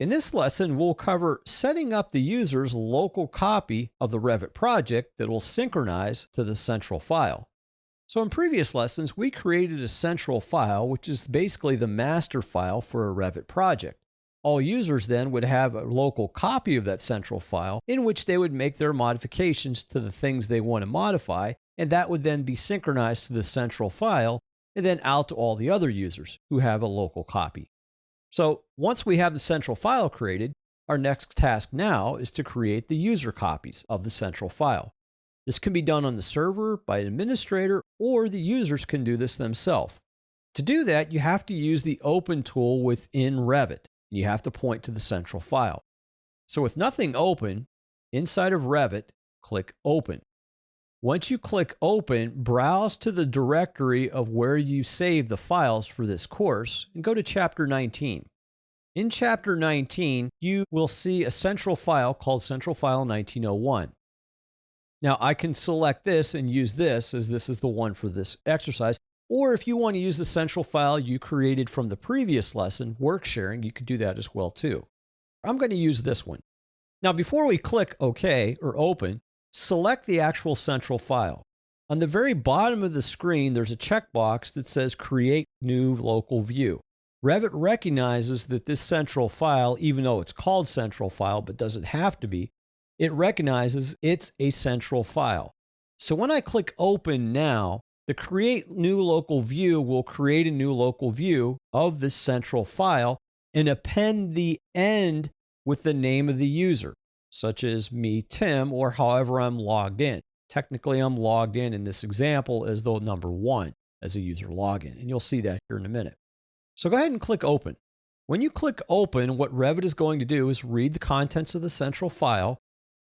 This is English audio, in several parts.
In this lesson, we'll cover setting up the user's local copy of the Revit project that will synchronize to the central file. So in previous lessons, we created a central file, which is basically the master file for a Revit project. All users then would have a local copy of that central file in which they would make their modifications to the things they want to modify, and that would then be synchronized to the central file and then out to all the other users who have a local copy. So once we have the central file created, our next task now is to create the user copies of the central file. This can be done on the server by an administrator, or the users can do this themselves. To do that, you have to use the Open tool within Revit. You have to point to the central file. So with nothing open, inside of Revit, click Open. Once you click Open, browse to the directory of where you saved the files for this course and go to Chapter 19. In Chapter 19, you will see a central file called Central File 1901. Now, I can select this and use this as this is the one for this exercise. Or if you want to use the central file you created from the previous lesson, work sharing, you could do that as well too. I'm going to use this one. Now, before we click OK or Open, select the actual central file. On the very bottom of the screen, there's a checkbox that says Create New Local View. Revit recognizes that this central file, even though it's called central file but doesn't have to be, it recognizes it's a central file. So when I click Open now, the Create New Local View will create a new local view of this central file and append the end with the name of the user, such as me, Tim, or however I'm logged in. Technically, I'm logged in this example as the number 1 as a user login, and you'll see that here in a minute. So go ahead and click Open. When you click Open, what Revit is going to do is read the contents of the central file,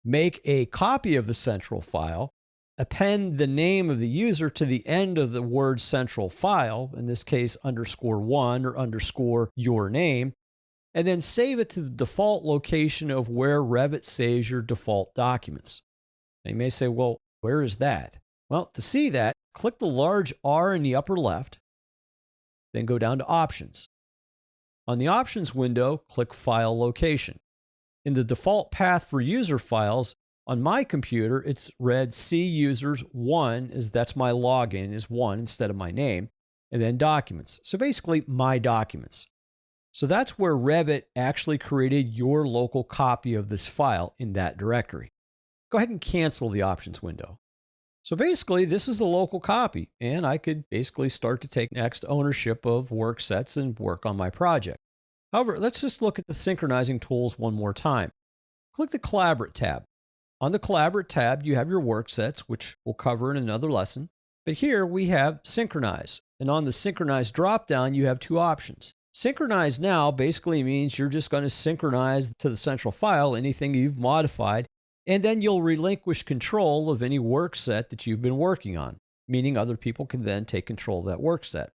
make a copy of the central file, append the name of the user to the end of the word central file, in this case _1 or underscore your name, and then save it to the default location of where Revit saves your default documents. Now you may say, well, where is that? Well, to see that, click the large R in the upper left, then go down to Options. On the Options window, click File Location. In the default path for user files, on my computer, it's read C users 1, as that's my login, is 1 instead of my name, and then Documents. So basically, my documents. So that's where Revit actually created your local copy of this file in that directory. Go ahead and cancel the Options window. So basically, this is the local copy, and I could basically start to take next ownership of work sets and work on my project. However, let's just look at the synchronizing tools one more time. Click the Collaborate tab. On the Collaborate tab, you have your work sets, which we'll cover in another lesson. But here we have Synchronize. And on the Synchronize dropdown, you have two options. Synchronize now basically means you're just going to synchronize to the central file anything you've modified, and then you'll relinquish control of any work set that you've been working on, meaning other people can then take control of that work set.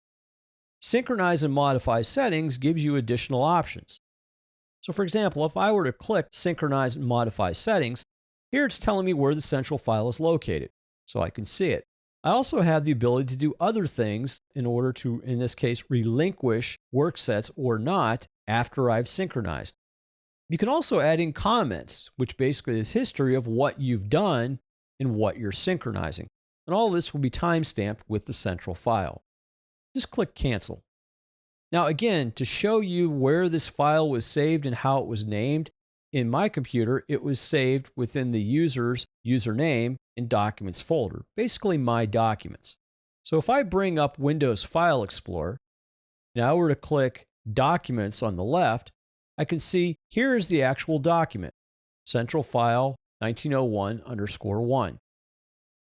Synchronize and modify settings gives you additional options. So for example, if I were to click Synchronize and modify settings, here it's telling me where the central file is located, so I can see it. I also have the ability to do other things in order to, in this case, relinquish work sets or not after I've synchronized. You can also add in comments, which basically is history of what you've done and what you're synchronizing. And all this will be timestamped with the central file. Just click Cancel. Now again, to show you where this file was saved and how it was named, in my computer, it was saved within the user's username and Documents folder, basically my documents. So if I bring up Windows File Explorer, now I were to click Documents on the left, I can see here is the actual document, Central File 1901_1.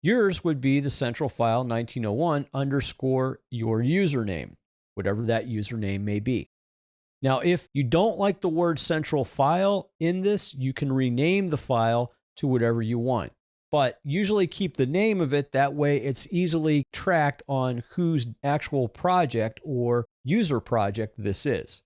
Yours would be the Central File 1901 underscore your username, whatever that username may be. Now, if you don't like the word central file in this, you can rename the file to whatever you want. But usually keep the name of it, that way it's easily tracked on whose actual project or user project this is.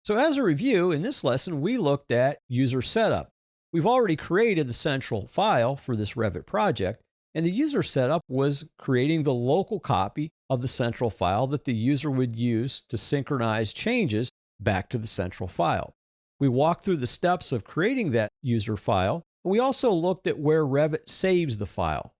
So as a review, in this lesson, we looked at user setup. We've already created the central file for this Revit project, and the user setup was creating the local copy of the central file that the user would use to synchronize changes back to the central file. We walked through the steps of creating that user file, and we also looked at where Revit saves the file.